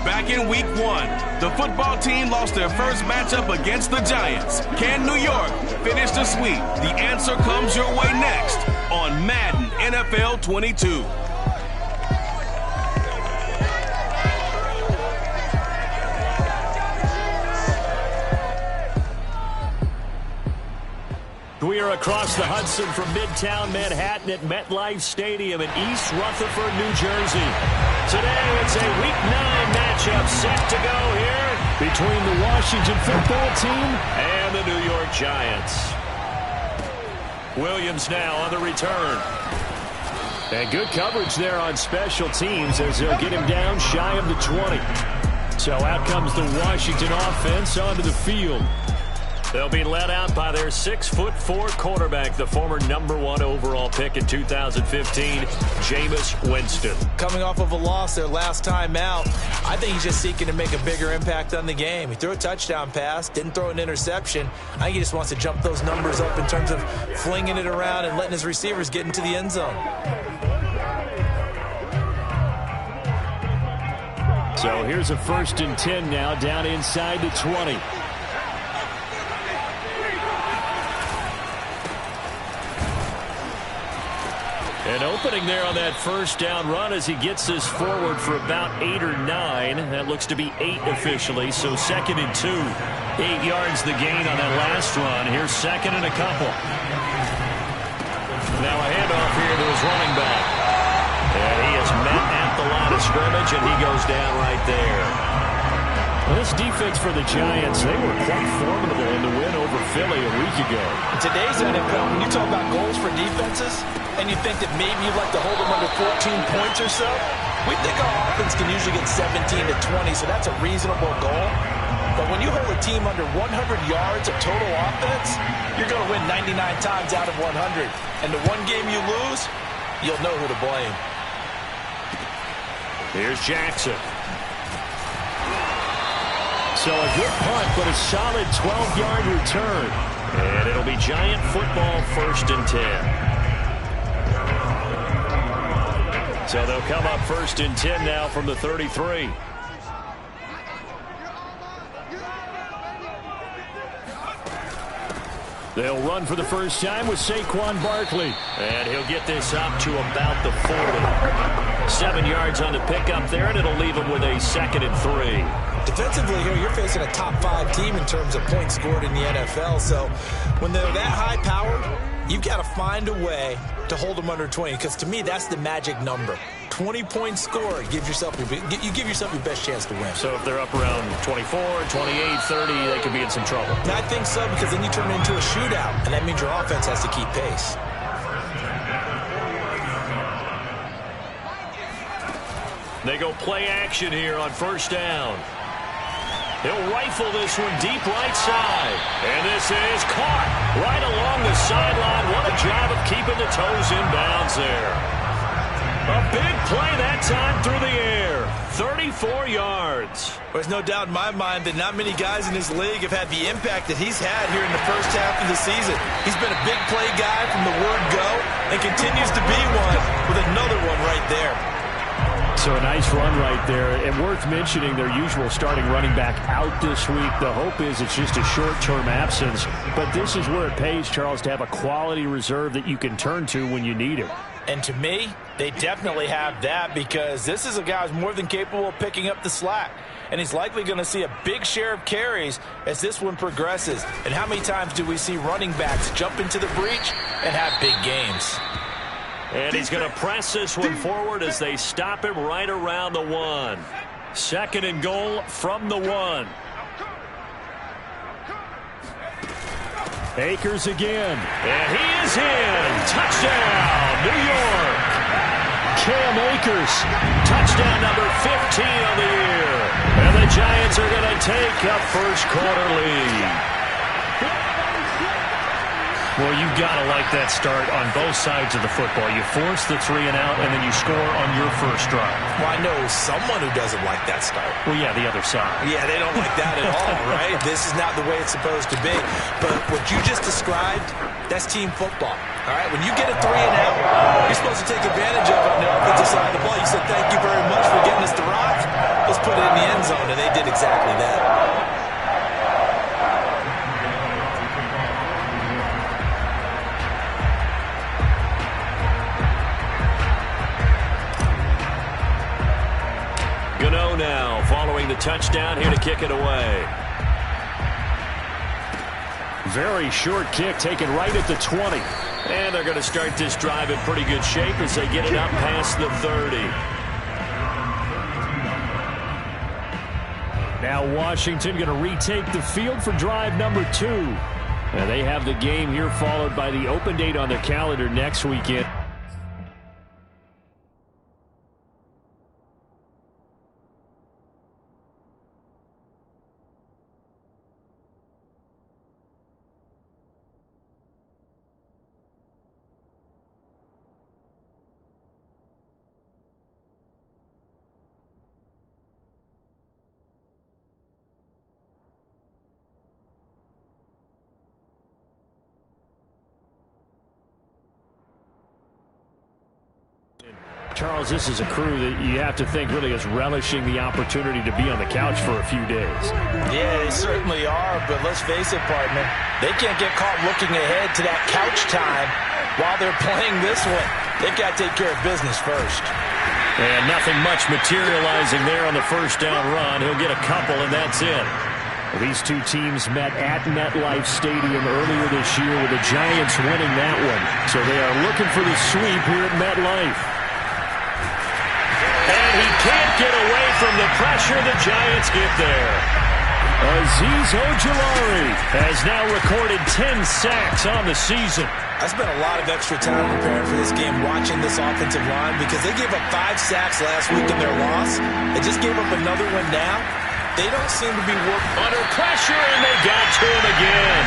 back in Week 1. The football team lost their first matchup against the Giants. Can New York finish the sweep? The answer comes your way next on Madden NFL 22. We are across the Hudson from Midtown Manhattan at MetLife Stadium in East Rutherford, New Jersey. Today, it's a Week 9 matchup set to go here between the Washington football team and the New York Giants. Williams now on the return. And good coverage there on special teams as they'll get him down shy of the 20. So out comes the Washington offense onto the field. They'll be led out by their 6'4" quarterback, the former #1 overall pick in 2015, Jameis Winston. Coming off of a loss their last time out, I think he's just seeking to make a bigger impact on the game. He threw a touchdown pass, didn't throw an interception. I think he just wants to jump those numbers up in terms of flinging it around and letting his receivers get into the end zone. So here's a 1st and 10 now, down inside the 20. An opening there on that first down run as he gets this forward for about 8 or 9. That looks to be 8 officially, so 2nd and 2. 8 yards the gain on that last run. Here's 2nd and a couple. Now a handoff here to his running back. And he is met at the line of scrimmage, and he goes down right there. Well, this defense for the Giants, they were quite formidable in the win over Philly a week ago. In today's NFL, when you talk about goals for defenses, and you think that maybe you'd like to hold them under 14 points or so, we think our offense can usually get 17 to 20, so that's a reasonable goal. But when you hold a team under 100 yards of total offense, you're going to win 99 times out of 100. And the one game you lose, you'll know who to blame. Here's Jackson. So a good punt, but a solid 12-yard return. And it'll be Giant football 1st and 10. So they'll come up 1st and 10 now from the 33. They'll run for the first time with Saquon Barkley. And he'll get this up to about the 40. 7 yards on the pickup there, and it'll leave him with a 2nd and 3. Defensively here, you're facing a top 5 team in terms of points scored in the NFL. So when they're that high-powered, you've got to find a way to hold them under 20, because to me, that's the magic number. 20 points scored, you give yourself your best chance to win. So if they're up around 24, 28, 30, they could be in some trouble. I think so, because then you turn it into a shootout, and that means your offense has to keep pace. They go play action here on 1st down. He'll rifle this one deep right side. And this is caught right along the sideline. What a job of keeping the toes in bounds there. A big play that time through the air. 34 yards. There's no doubt in my mind that not many guys in this league have had the impact that he's had here in the first half of the season. He's been a big play guy from the word go and continues to be one with another one right there. So a nice run right there, and worth mentioning their usual starting running back out this week. The hope is it's just a short-term absence, but this is where it pays, Charles, to have a quality reserve that you can turn to when you need it. And to me, they definitely have that, because this is a guy who's more than capable of picking up the slack. And he's likely going to see a big share of carries as this one progresses. And how many times do we see running backs jump into the breach and have big games? And he's going to press this one forward as they stop him right around the 1. 2nd and goal from the 1. Akers again. And he is in. Touchdown, New York. Cam Akers. Touchdown number 15 on the year. And the Giants are going to take a first-quarter lead. Well, you've got to like that start on both sides of the football. You force the 3 and out, and then you score on your first drive. Well, I know someone who doesn't like that start. Well, yeah, the other side. Yeah, they don't like that at all, right? This is not the way it's supposed to be. But what you just described, that's team football. All right, when you get a 3 and out, you're supposed to take advantage of it on the offensive side of the ball. You said, thank you very much for getting us the rock. Let's put it in the end the touchdown here to kick it away. Very short kick taken right at the 20. And they're going to start this drive in pretty good shape as they get it up past the 30. Now Washington going to retake the field for drive number 2. And they have the game here followed by the open date on their calendar next weekend. Charles, this is a crew that you have to think really is relishing the opportunity to be on the couch for a few days. Yeah, they certainly are, but let's face it, partner. They can't get caught looking ahead to that couch time while they're playing this one. They've got to take care of business first. And nothing much materializing there on the first down run. He'll get a couple, and that's it. These two teams met at MetLife Stadium earlier this year with the Giants winning that one. So they are looking for the sweep here at MetLife. And he can't get away from the pressure. The Giants get there. Azeez Ojulari has now recorded 10 sacks on the season. I spent a lot of extra time preparing for this game watching this offensive line because they gave up 5 sacks last week in their loss. They just gave up another one now. They don't seem to be working under pressure, and they got to him again.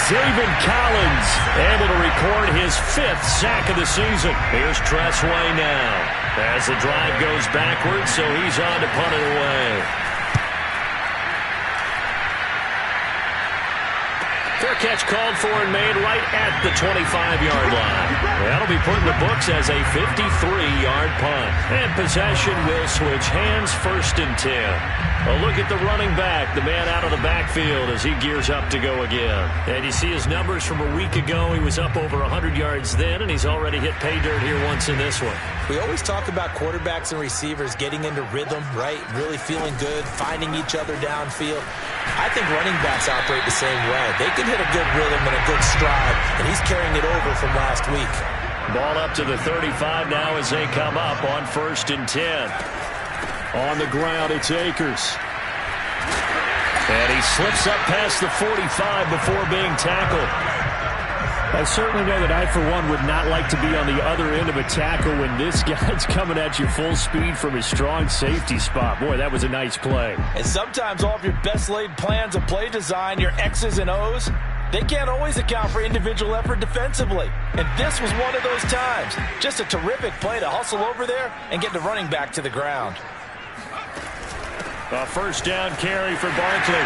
Zaven Collins able to record his 5th sack of the season. Here's Tressway now as the drive goes backwards, so he's on to punt it away. Fair catch called for and made right at the 25-yard line. That'll be put in the books as a 53-yard punt. And possession will switch hands, 1st and 10. A look at the running back, the man out of the backfield as he gears up to go again. And you see his numbers from a week ago. He was up over 100 yards then, and he's already hit pay dirt here once in this one. We always talk about quarterbacks and receivers getting into rhythm, right? Really feeling good, finding each other downfield. I think running backs operate the same way. They can hit a good rhythm and a good stride, and he's carrying it over from last week. Ball up to the 35 now as they come up on 1st and 10. On the ground, it's Akers. And he slips up past the 45 before being tackled. I certainly know that I, for one, would not like to be on the other end of a tackle when this guy's coming at you full speed from his strong safety spot. Boy, that was a nice play. And sometimes all of your best laid plans of play design, your X's and O's, they can't always account for individual effort defensively. And this was one of those times. Just a terrific play to hustle over there and get the running back to the ground. A 1st down carry for Barkley.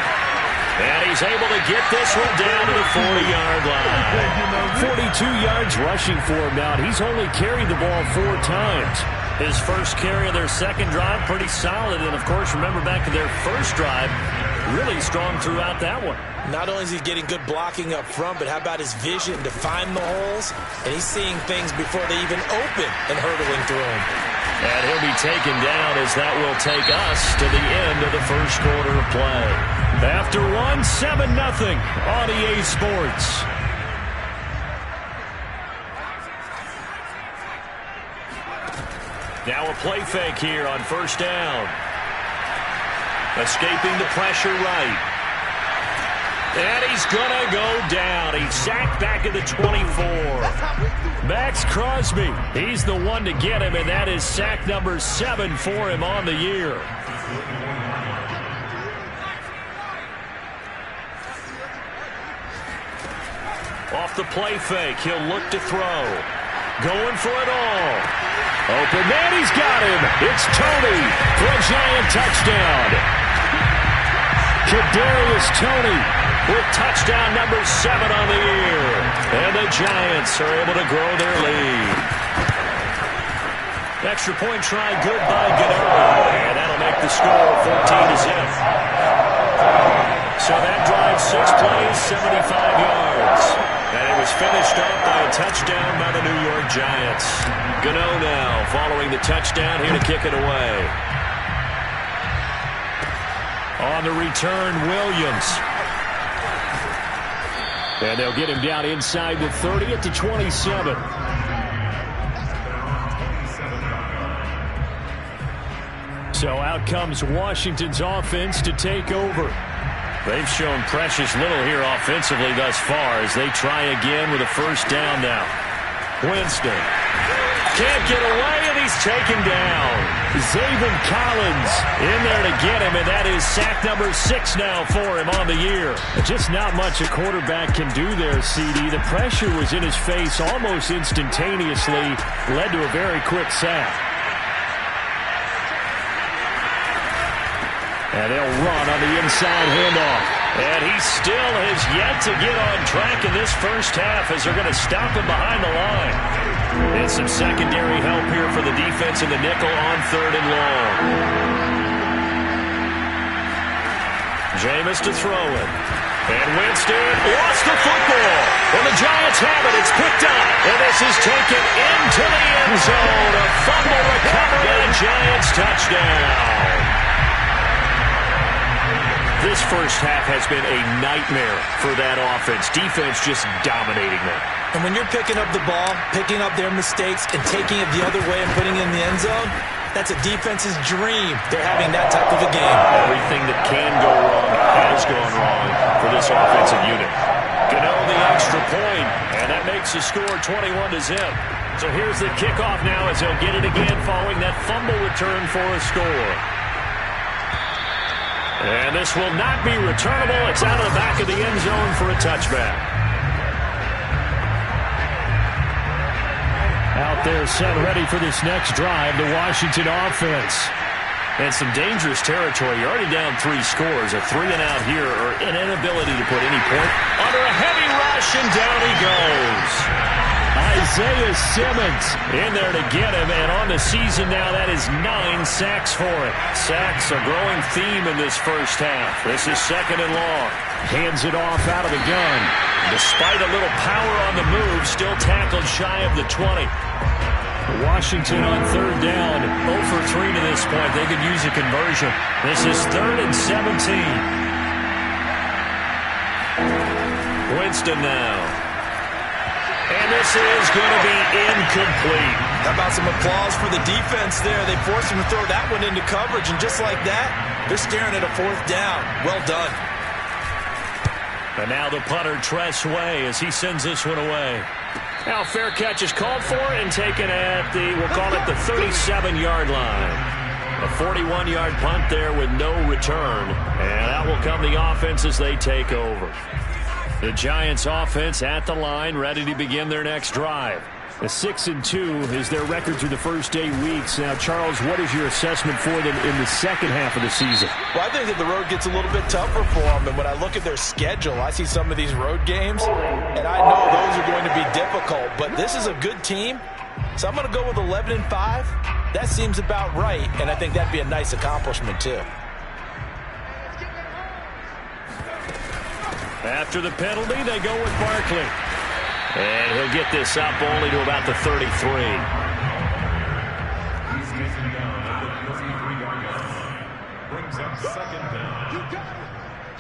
And he's able to get this one down to the 40-yard line. 42 yards rushing for him now. He's only carried the ball 4 times. His first carry of their second drive, pretty solid. And, of course, remember back to their first drive, really strong throughout that one. Not only is he getting good blocking up front, but how about his vision to find the holes? And he's seeing things before they even open and hurtling through them. And he'll be taken down as that will take us to the end of the first quarter of play. After 7-0 on EA Sports. Now a play fake here on 1st down. Escaping the pressure right. And he's going to go down. He's sacked back at the 24. Max Crosby, he's the one to get him, and that is sack number 7 for him on the year. Off the play fake, he'll look to throw. Going for it all. Open man, he's got him. It's Tony for a Giant touchdown. Kadarius Toney with touchdown number 7 on the year. And the Giants are able to grow their lead. Extra point try good by Gennaro. And that'll make the score 14-0. So that drive 6 plays, 75 yards. And it was finished up by a touchdown by the New York Giants. Gano now following the touchdown here to kick it away. On the return, Williams. And they'll get him down inside the 30 at the 27. So out comes Washington's offense to take over. They've shown precious little here offensively thus far as they try again with a first down now. Winston can't get away, and he's taken down. Zaven Collins in there to get him, and that is sack number 6 now for him on the year. Just not much a quarterback can do there, CD. The pressure was in his face almost instantaneously, led to a very quick sack. And they'll run on the inside handoff. And he still has yet to get on track in this first half as they're going to stop him behind the line. And some secondary help here for the defense in the nickel on 3rd and long. Jameis to throw it. And Winston lost the football. And the Giants have it. It's picked up. And this is taken into the end zone. A fumble recovery and a Giants touchdown. This first half has been a nightmare for that offense. Defense just dominating them. And when you're picking up the ball, picking up their mistakes, and taking it the other way and putting it in the end zone, that's a defense's dream. They're having that type of a game. Everything that can go wrong has gone wrong for this offensive unit. Gano the extra point, and that makes the score 21-0. So here's the kickoff now as they'll get it again following that fumble return for a score. And this will not be returnable. It's out of the back of the end zone for a touchback. Out there set ready for this next drive, the Washington offense. And some dangerous territory. You're already down 3 scores. A 3-and-out here, or an inability to put any point. Under a heavy rush, and down he goes. Isaiah Simmons in there to get him, and on the season now, that is 9 sacks for him. Sacks a growing theme in this first half. This is 2nd and long. Hands it off out of the gun. Despite a little power on the move, still tackled shy of the 20. Washington on 3rd down, 0 for 3 to this point. They could use a conversion. This is 3rd and 17. Winston now. And this is going to be incomplete. How about some applause for the defense there? They forced him to throw that one into coverage, and just like that, they're staring at a 4th down. Well done. And now the punter, Tress Way, as he sends this one away. Now fair catch is called for and taken at the, we'll call it the 37-yard line. A 41-yard punt there with no return. And that will come the offense as they take over. The Giants offense at the line, ready to begin their next drive. A 6-2 is their record through the first 8 weeks. Now, Charles, what is your assessment for them in the second half of the season? Well, I think that the road gets a little bit tougher for them. And when I look at their schedule, I see some of these road games, and I know those are going to be difficult. But this is a good team, so I'm going to go with 11-5. That seems about right, and I think that'd be a nice accomplishment, too. After the penalty, they go with Barkley. And he'll get this up only to about the 33. Brings up 2nd down. You got it.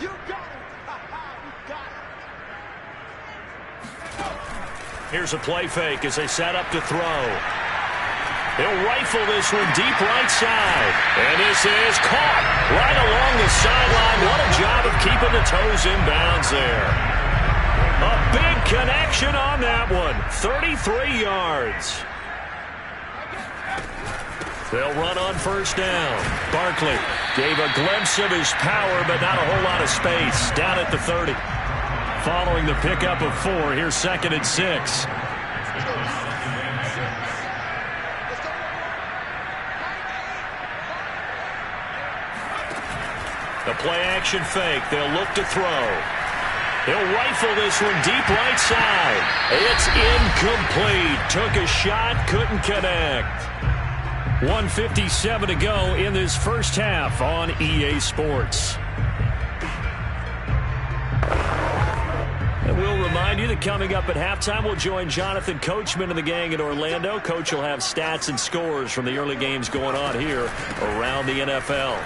You got it. You got it. Here's a play fake as they set up to throw. He'll rifle this one deep right side. And this is caught right along the sideline. What a job of keeping the toes in bounds there. A big connection on that one. 33 yards. They'll run on 1st down. Barkley gave a glimpse of his power, but not a whole lot of space. Down at the 30. Following the pickup of 4, here's 2nd and 6. The play-action fake. They'll look to throw. He'll rifle this one deep right side. It's incomplete. Took a shot, couldn't connect. 1:57 to go in this first half on EA Sports. And we'll remind you that coming up at halftime, we'll join Jonathan Coachman and the gang in Orlando. Coach will have stats and scores from the early games going on here around the NFL.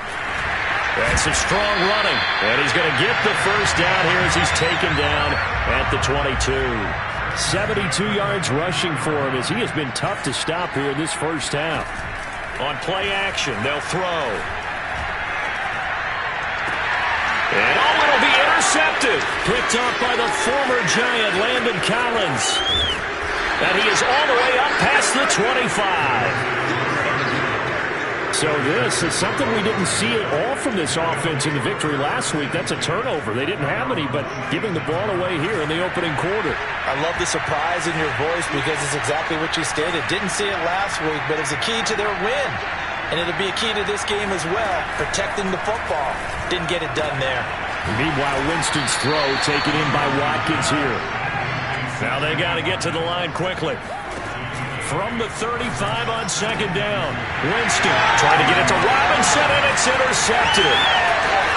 And some strong running. And he's going to get the first down here as he's taken down at the 22. 72 yards rushing for him as he has been tough to stop here in this first half. On play action, they'll throw. And it'll be intercepted. Picked up by the former Giant, Landon Collins. And he is all the way up past the 25. So this is something we didn't see at all from this offense in the victory last week. That's a turnover. They didn't have any, but giving the ball away here in the opening quarter. I love the surprise in your voice because it's exactly what you stated. Didn't see it last week, but it's a key to their win. And it'll be a key to this game as well, protecting the football. Didn't get it done there. Meanwhile, Winston's throw taken in by Watkins here. Now they got to get to the line quickly. From the 35 on second down. Winston trying to get it to Robinson, and it's intercepted.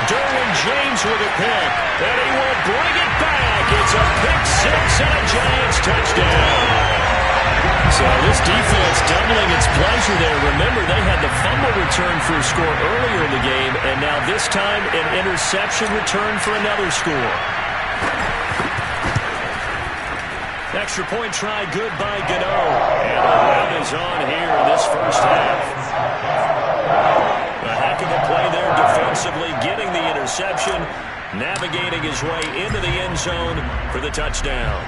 Derwin James with a pick, and he will bring it back. It's a pick six and a Giants touchdown. So this defense doubling its pleasure there. Remember, they had the fumble return for a score earlier in the game, and now this time an interception return for another score. Extra point try, good by Gano. And the run is on here in this first half. A heck of a play there defensively, getting the interception, navigating his way into the end zone for the touchdown.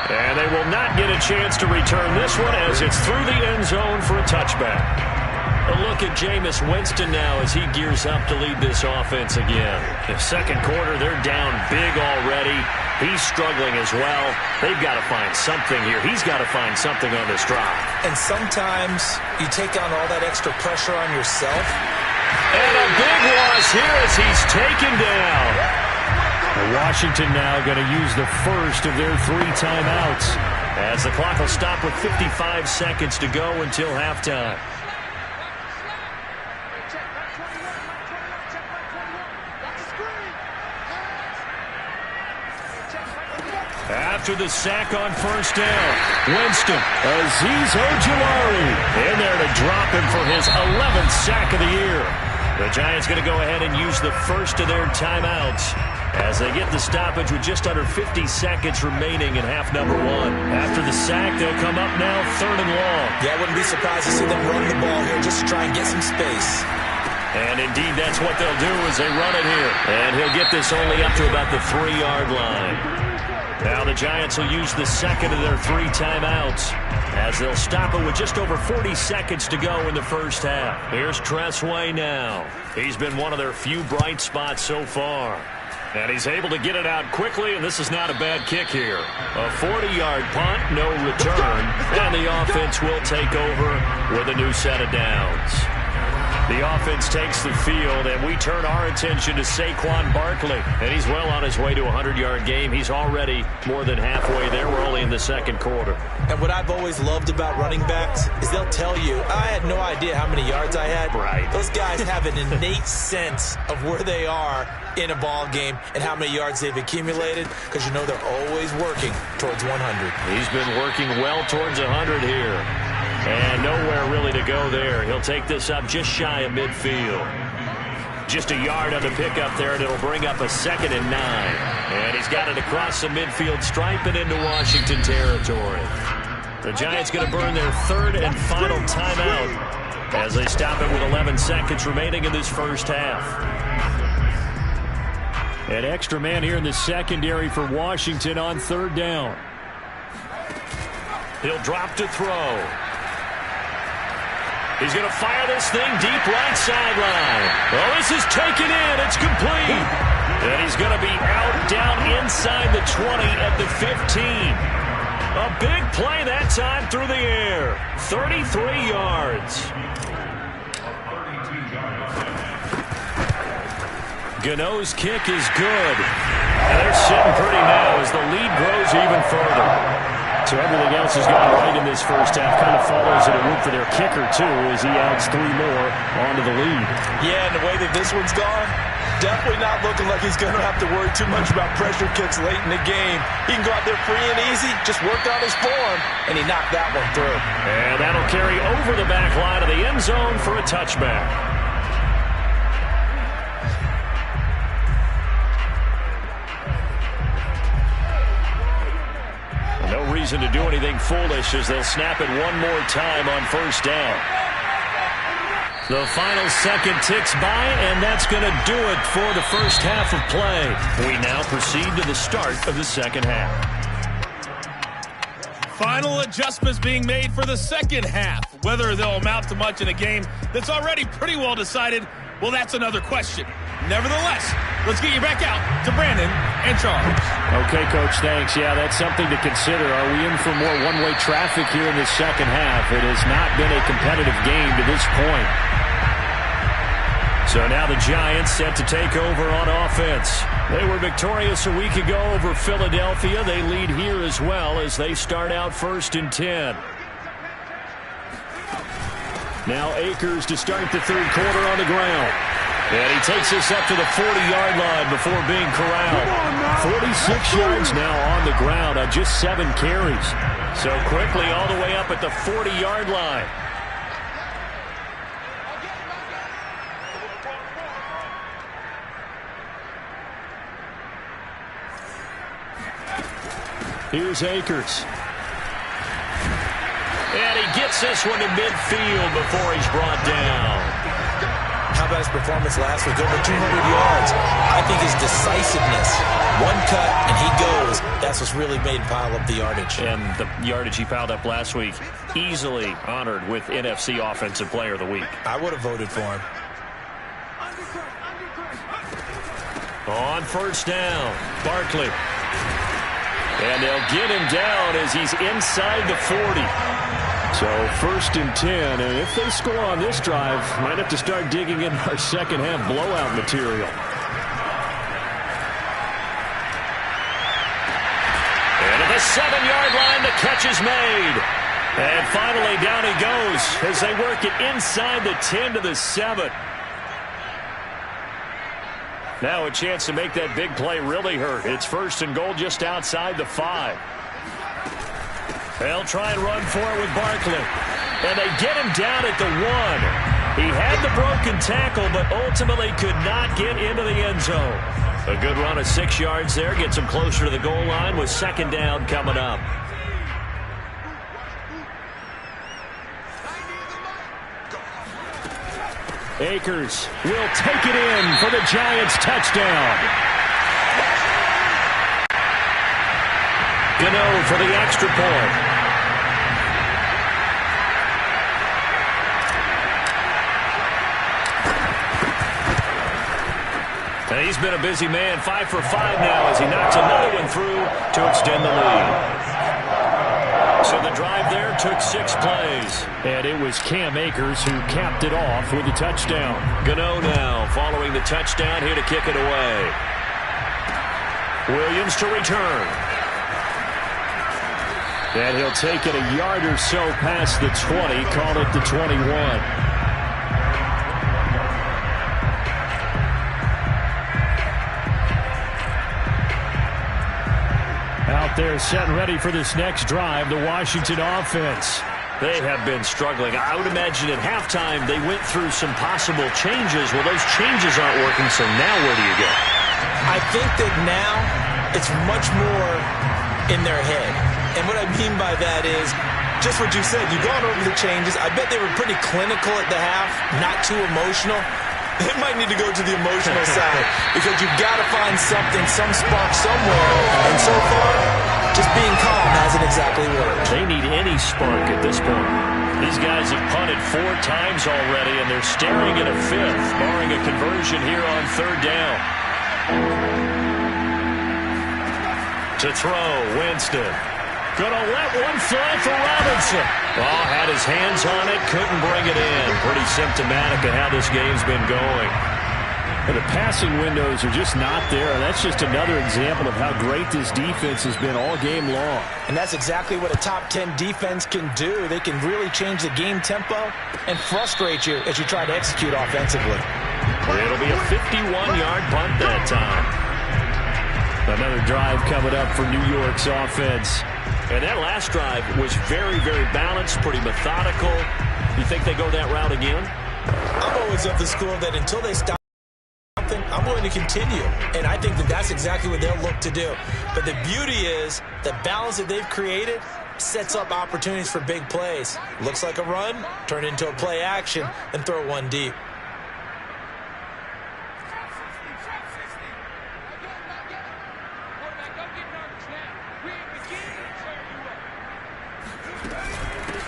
And they will not get a chance to return this one as it's through the end zone for a touchback. A look at Jameis Winston now as he gears up to lead this offense again. The second quarter, they're down big already. He's struggling as well. They've got to find something here. He's got to find something on this drive. And sometimes you take on all that extra pressure on yourself. And a big loss here as he's taken down. Washington now going to use the first of their 3 timeouts as the clock will stop with 55 seconds to go until halftime. After the sack on first down, Winston, Azeez Ojulari in there to drop him for his 11th sack of the year. The Giants going to go ahead and use the first of their timeouts as they get the stoppage with just under 50 seconds remaining in half number 1. After the sack, they'll come up now 3rd and long. Yeah, I wouldn't be surprised to see them run the ball here just to try and get some space. And indeed, that's what they'll do as they run it here. And he'll get this only up to about the 3-yard line. Now the Giants will use the second of their 3 timeouts as they'll stop it with just over 40 seconds to go in the first half. Here's Tressway now. He's been one of their few bright spots so far. And he's able to get it out quickly, and this is not a bad kick here. A 40-yard punt, no return, and the offense will take over with a new set of downs. The offense takes the field, and we turn our attention to Saquon Barkley. And he's well on his way to a 100-yard game. He's already more than halfway there. We're only in the second quarter. And what I've always loved about running backs is they'll tell you, I had no idea how many yards I had. Right. Those guys have an innate sense of where they are in a ball game and how many yards they've accumulated because you know they're always working towards 100. He's been working well towards 100 here. And nowhere really to go there. He'll take this up just shy of midfield. Just a yard on the pickup there, and it'll bring up a 2nd and 9. And he's got it across the midfield stripe and into Washington territory. The Giants going to burn their 3rd and final timeout as they stop it with 11 seconds remaining in this first half. An extra man here in the secondary for Washington on 3rd down. He'll drop to throw. He's going to fire this thing deep right sideline. Oh, this is taken in. It's complete. And he's going to be out down inside the 20 at the 15. A big play that time through the air. 33 yards. Gano's kick is good. And they're sitting pretty now as the lead grows even further. So everything else has gone right in this first half. Kind of follows in a route for their kicker, too, as he adds 3 more onto the lead. Yeah, and the way that this one's gone, Definitely not looking like he's going to have to worry too much about pressure kicks late in the game. He can go out there free and easy, just work on his form, and he knocked that one through. And that'll carry over the back line of the end zone for a touchback. No reason to do anything foolish as they'll snap it one more time on first down. The final second ticks by, and that's going to do it for the first half of play. We now proceed to the start of the second half. Final adjustments being made for the second half. Whether they'll amount to much in a game that's already pretty well decided, well, that's another question. Nevertheless, let's get you back out to Brandon and Charles. Okay, Coach, thanks. Yeah, that's something to consider. Are we in for more one-way traffic here in the second half? It has not been a competitive game to this point. So now the Giants set to take over on offense. They were victorious a week ago over Philadelphia. They lead here as well as they start out 1st and 10. Now Akers to start the third quarter on the ground. And he takes us up to the 40-yard line before being corralled. 46 yards now on the ground on just 7 carries. So quickly all the way up at the 40-yard line. Here's Akers. And he gets this one to midfield before he's brought down. How about his performance last week? Over 200 yards. I think his decisiveness, one cut and he goes, that's what's really made him pile up the yardage. And the yardage he piled up last week, easily honored with NFC Offensive Player of the Week. I would have voted for him. On first down, Barkley. And they'll get him down as he's inside the 40. So 1st and 10, and if they score on this drive, might have to start digging in our second half blowout material. And at the 7-yard line, the catch is made. And finally down he goes as they work it inside the 10 to the 7. Now a chance to make that big play really hurt. It's 1st and goal just outside the 5. They'll try and run for it with Barkley. And they get him down at the 1. He had the broken tackle, but ultimately could not get into the end zone. A good run of 6 yards there. Gets him closer to the goal line with 2nd down coming up. Akers will take it in for the Giants touchdown. Gano for the extra point. And he's been a busy man, 5 for 5 now as he knocks another one through to extend the lead. So the drive there took 6 plays. And it was Cam Akers who capped it off with a touchdown. Gano now following the touchdown here to kick it away. Williams to return. And he'll take it a yard or so past the 20, call it the 21. Out there set and ready for this next drive, the Washington offense. They have been struggling. I would imagine at halftime they went through some possible changes. Well, those changes aren't working, so now where do you go? I think that now it's much more in their head. And what I mean by that is just what you said. You've gone over the changes. I bet they were pretty clinical at the half, not too emotional. They might need to go to the emotional side because you've got to find something, some spark somewhere. And so far, just being calm hasn't exactly worked. They need any spark at this point. These guys have punted 4 times already, and they're staring at a 5th, barring a conversion here on 3rd down. To throw, Winston. Gonna let one fly for Robinson. Oh, had his hands on it, couldn't bring it in. Pretty symptomatic of how this game's been going. The passing windows are just not there. That's just another example of how great this defense has been all game long. And that's exactly what a top 10 defense can do. They can really change the game tempo and frustrate you as you try to execute offensively. It'll be a 51-yard punt that time. Another drive coming up for New York's offense. And that last drive was very, very balanced, pretty methodical. You think they go that route again? I'm always of the school that until they stop something, I'm going to continue. And I think that that's exactly what they'll look to do. But the beauty is the balance that they've created sets up opportunities for big plays. Looks like a run, turn into a play action, and throw one deep.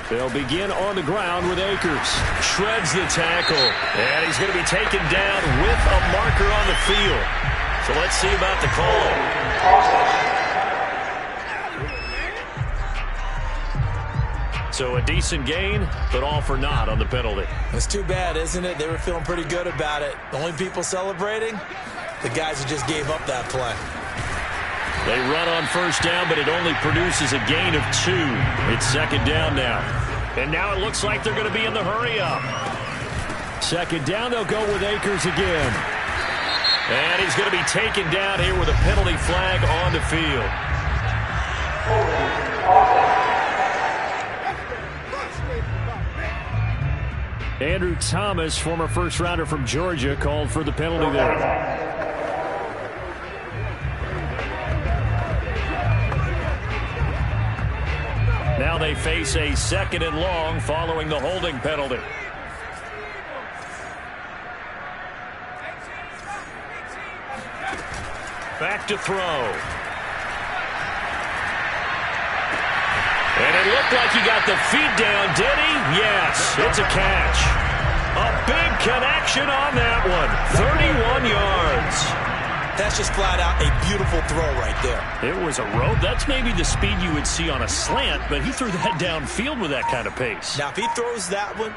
They'll begin on the ground with Akers. Shreds the tackle. And he's going to be taken down with a marker on the field. So let's see about the call. So a decent gain, but all for naught on the penalty. It's too bad, isn't it? They were feeling pretty good about it. The only people celebrating, the guys who just gave up that play. They run on first down, but it only produces a gain of 2. It's second down now. And now it looks like they're going to be in the hurry-up. Second down, they'll go with Akers again. And he's going to be taken down here with a penalty flag on the field. Andrew Thomas, former first-rounder from Georgia, called for the penalty there. Now they face a second and long following the holding penalty. Back to throw. And it looked like he got the feet down, did he? Yes, it's a catch. A big connection on that one. 31 yards. That's just flat out a beautiful throw right there. It was a rope. That's maybe the speed you would see on a slant, but he threw that downfield with that kind of pace. Now, if he throws that one,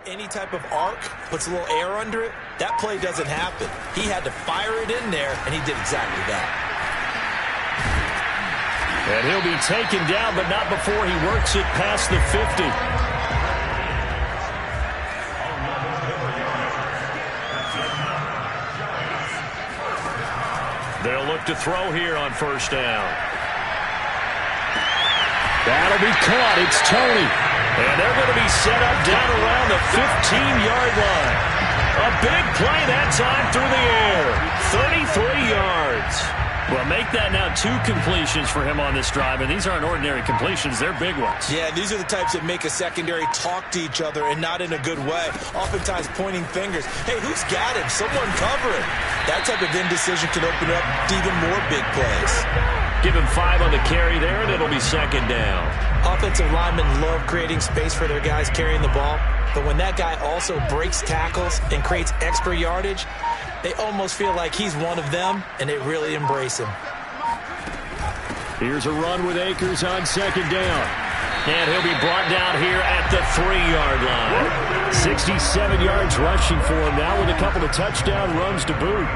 any type of arc, puts a little air under it, that play doesn't happen. He had to fire it in there, and he did exactly that. And he'll be taken down, but not before he works it past the 50. They'll look to throw here on first down. That'll be caught. It's Tony. And they're going to be set up down around the 15-yard line. A big play that time through the air. 33 yards. Well, make that now 2 completions for him on this drive, and these aren't ordinary completions. They're big ones. Yeah, these are the types that make a secondary talk to each other, and not in a good way. Oftentimes pointing fingers. Hey, who's got him? Someone cover him. That type of indecision can open up to even more big plays. Give him 5 on the carry there, and it'll be second down. Offensive linemen love creating space for their guys carrying the ball, but when that guy also breaks tackles and creates extra yardage, they almost feel like he's one of them, and they really embrace him. Here's a run with Akers on second down. And he'll be brought down here at the 3-yard line. 67 yards rushing for him now with a couple of touchdown runs to boot.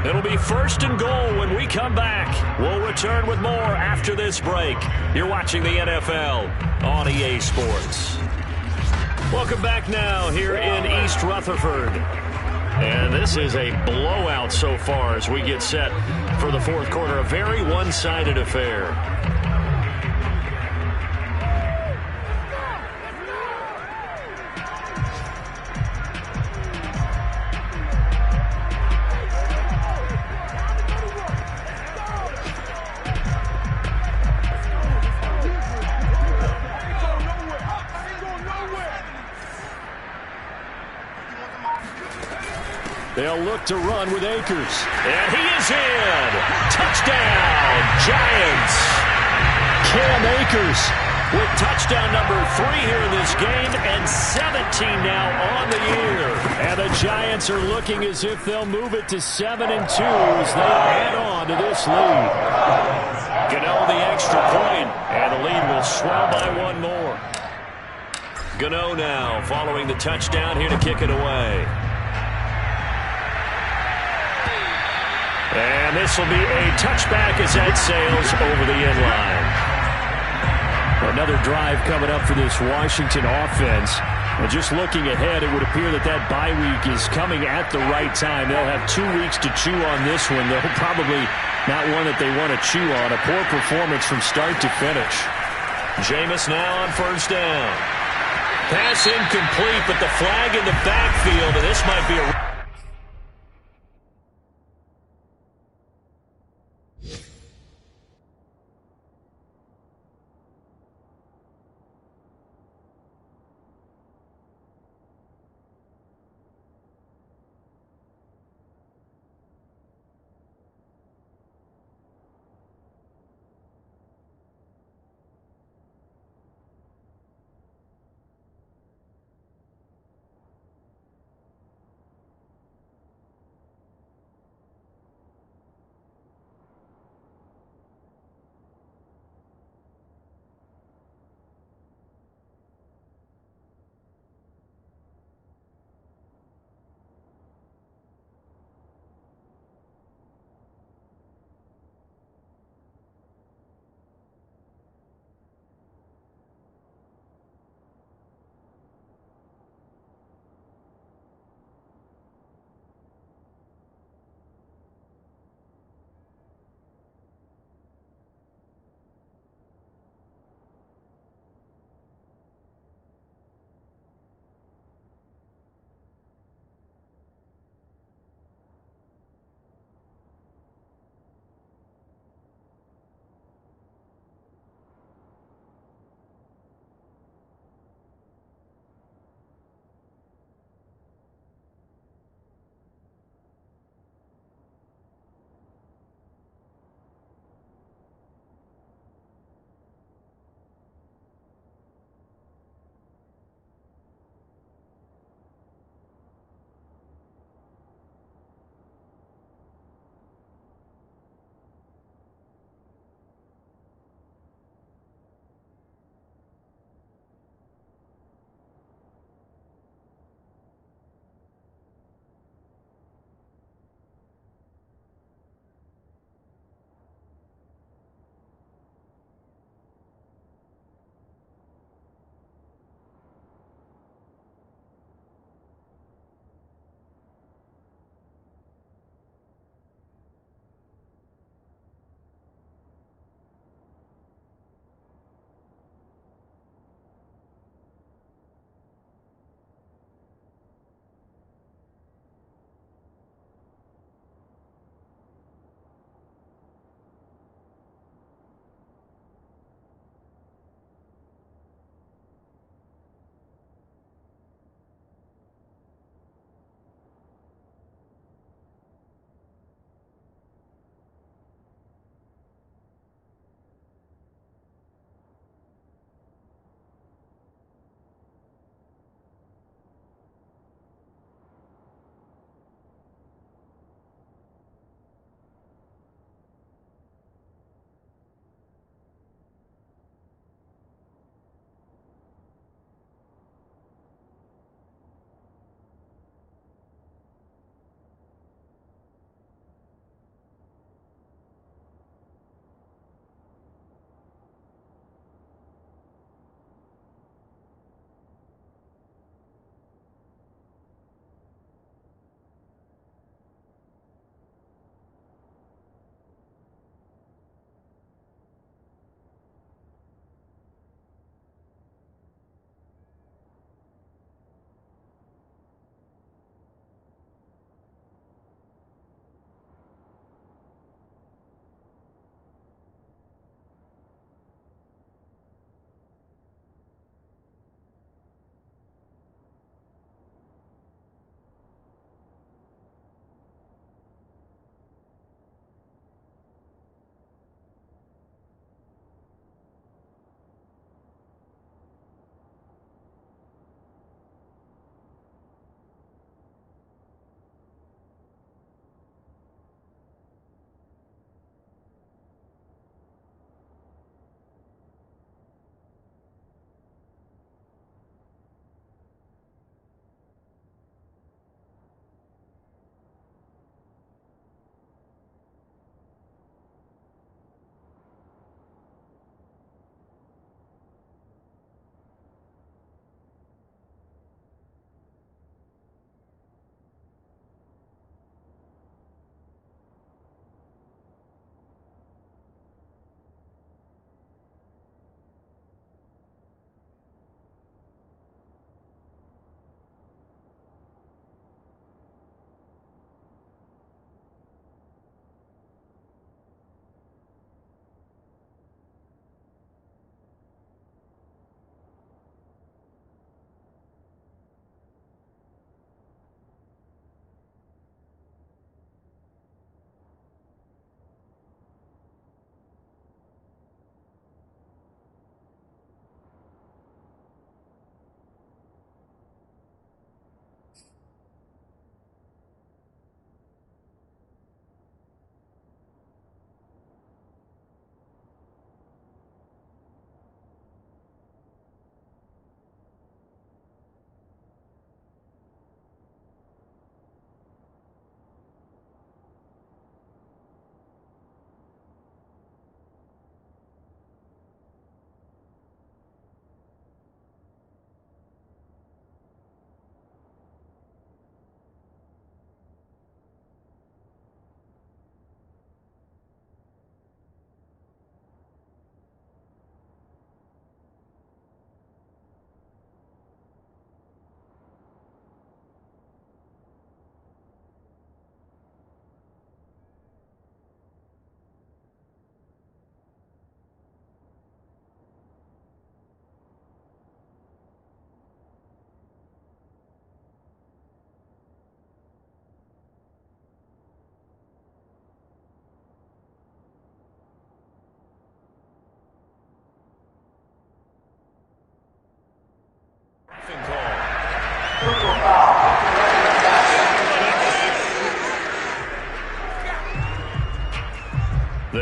It'll be first and goal when we come back. We'll return with more after this break. You're watching the NFL on EA Sports. Welcome back now here in East Rutherford. And this is a blowout so far as we get set for the fourth quarter. A very one-sided affair. They'll look to run with Akers. And he is in. Touchdown, Giants. Cam Akers with touchdown number 3 here in this game, and 17 now on the year. And the Giants are looking as if they'll move it to 7-2 as they add on to this lead. Gano the extra point, and the lead will swell by 1 more. Gano now following the touchdown here to kick it away. And this will be a touchback as that sails over the end line. Another drive coming up for this Washington offense. And just looking ahead, it would appear that that bye week is coming at the right time. They'll have 2 weeks to chew on this one. They'll probably not one that they want to chew on. A poor performance from start to finish. Jameis now on first down. Pass incomplete, but the flag in the backfield, and this might be a...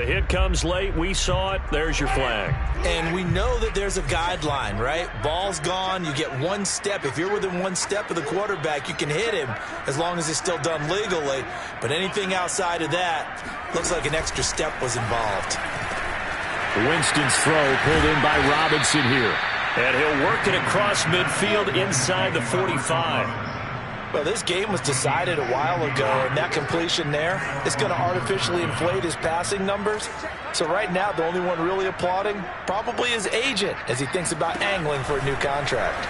hit comes late. We saw it. There's your flag. And we know that there's a guideline, right? Ball's gone. You get one step. If you're within one step of the quarterback, you can hit him as long as it's still done legally. But anything outside of that, looks like an extra step was involved. Winston's throw pulled in by Robinson here. And he'll work it across midfield inside the 45. Well, this game was decided a while ago, and that completion there is going to artificially inflate his passing numbers. So right now, the only one really applauding probably his agent as he thinks about angling for a new contract.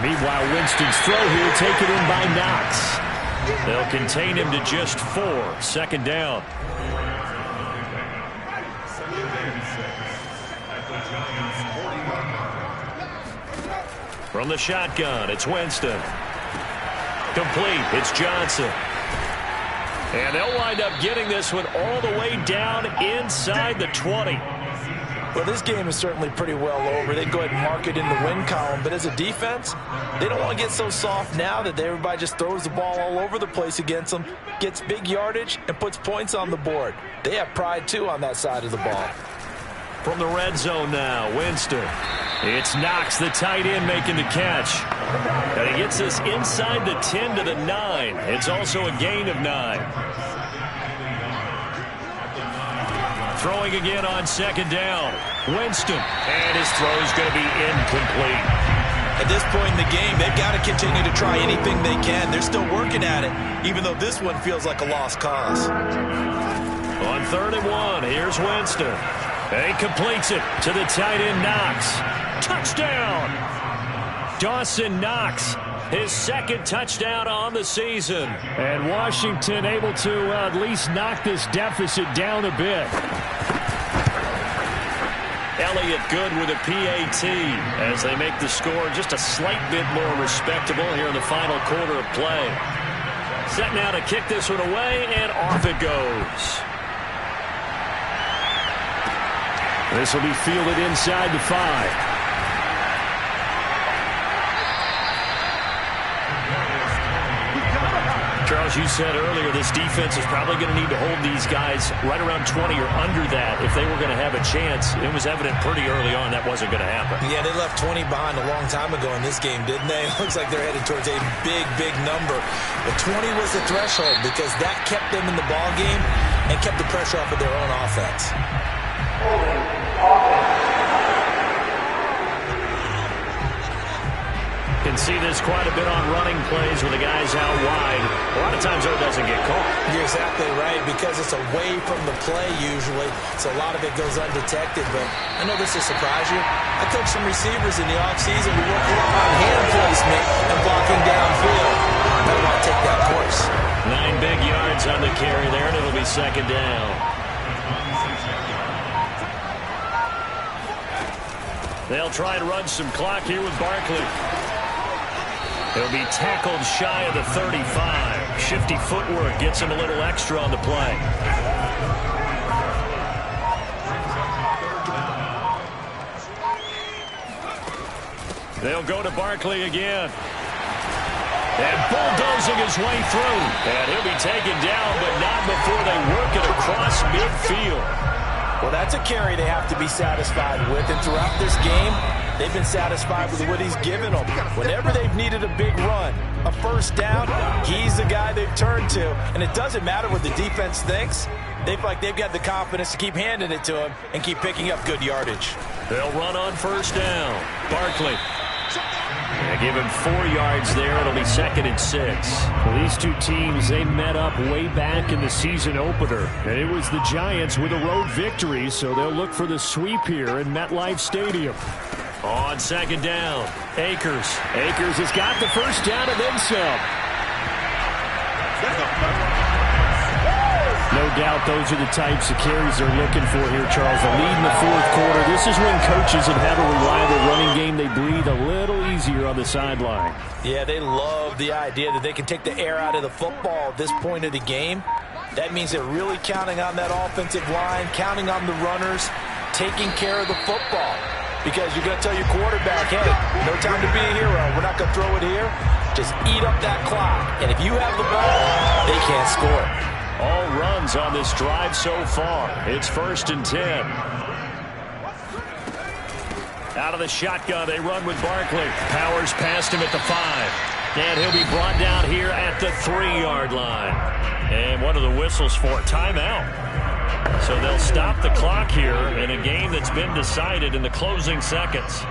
Meanwhile, Winston's throw here taken in by Knox. They'll contain him to just 4. Second down. From the shotgun, it's Winston. Complete. It's Johnson. And they'll wind up getting this one all the way down inside the 20. Well, this game is certainly pretty well over. They'd go ahead and mark it in the win column. But as a defense, they don't want to get so soft now that everybody just throws the ball all over the place against them, gets big yardage, and puts points on the board. They have pride, too, on that side of the ball. From the red zone now, Winston. It's Knox, the tight end, making the catch. And he gets us inside the 10 to the 9. It's also a gain of 9. Throwing again on second down. Winston. And his throw is going to be incomplete. At this point in the game, they've got to continue to try anything they can. They're still working at it, even though this one feels like a lost cause. On 3rd and 1, here's Winston. And he completes it to the tight end, Knox. Touchdown! Dawson Knox, his second touchdown on the season. And Washington able to at least knock this deficit down a bit. Elliott good with a PAT as they make the score just a slight bit more respectable here in the final quarter of play. Set now to kick this one away, and off it goes. This will be fielded inside the 5. Charles, you said earlier this defense is probably going to need to hold these guys right around 20 or under that if they were going to have a chance. It was evident pretty early on that wasn't going to happen. Yeah, they left 20 behind a long time ago in this game, didn't they? It looks like they're headed towards a big, big number. But 20 was the threshold because that kept them in the ball game and kept the pressure off of their own offense. Can see this quite a bit on running plays with the guys out wide. A lot of times, though, it doesn't get caught. You're exactly right, because it's away from the play usually, so a lot of it goes undetected. But I know this will surprise you. I coached some receivers in the offseason. We work a lot on hand placement and blocking downfield. I don't want to take that course. 9 big yards on the carry there, and it'll be second down. They'll try and run some clock here with Barkley. He'll be tackled shy of the 35. Shifty footwork gets him a little extra on the play. They'll go to Barkley again. And bulldozing his way through. And he'll be taken down, but not before they work it across midfield. Well, that's a carry they have to be satisfied with. And throughout this game, they've been satisfied with what he's given them. Whenever they've needed a big run, a first down, he's the guy they've turned to. And it doesn't matter what the defense thinks. They feel like they've got the confidence to keep handing it to him and keep picking up good yardage. They'll run on first down. Barkley. They give him 4 yards there. It'll be 2nd and 6. Well, these two teams, they met up way back in the season opener. And it was the Giants with a road victory, so they'll look for the sweep here in MetLife Stadium. On second down, Akers. Akers has got the first down and then some. No doubt those are the types of carries they're looking for here, Charles. A lead in the 4th quarter. This is when coaches that have a reliable running game, they breathe a little easier on the sideline. Yeah, they love the idea that they can take the air out of the football at this point of the game. That means they're really counting on that offensive line, counting on the runners, taking care of the football. Because you're going to tell your quarterback, hey, no time to be a hero. We're not going to throw it here. Just eat up that clock. And if you have the ball, they can't score. All runs on this drive so far. It's 1st and 10. Out of the shotgun, they run with Barkley. Powers past him at the 5. And he'll be brought down here at the 3-yard line. And what are the whistles for? Timeout. So they'll stop the clock here in a game that's been decided in the closing seconds.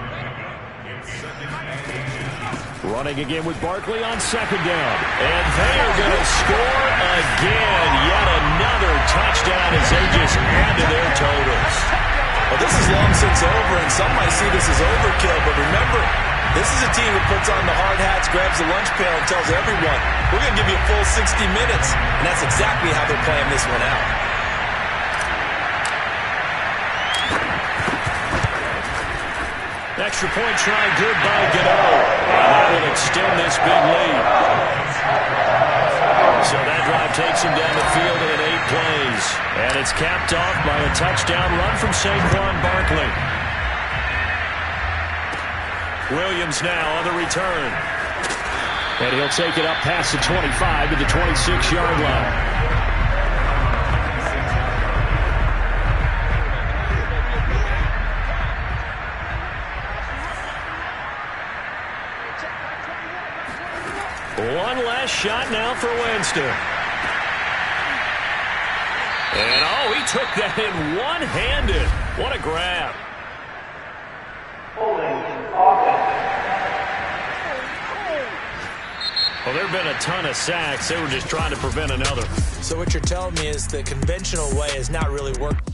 Running again with Barkley on 2nd down. And they are going to score again. Yet another touchdown as they just add to their totals. Well, this is long since over, and some might see this as overkill. But remember, this is a team who puts on the hard hats, grabs the lunch pail, and tells everyone, we're going to give you a full 60 minutes. And that's exactly how they're playing this one out. Extra point try, good by Gano. And that will extend this big lead. So that drive takes him down the field in 8 plays. And it's capped off by a touchdown run from Saquon Barkley. Williams now on the return. And he'll take it up past the 25 to the 26-yard line. One last shot now for Winston. And, oh, he took that in one-handed. What a grab. Well, there have been a ton of sacks. They were just trying to prevent another. So what you're telling me is the conventional way has not really worked.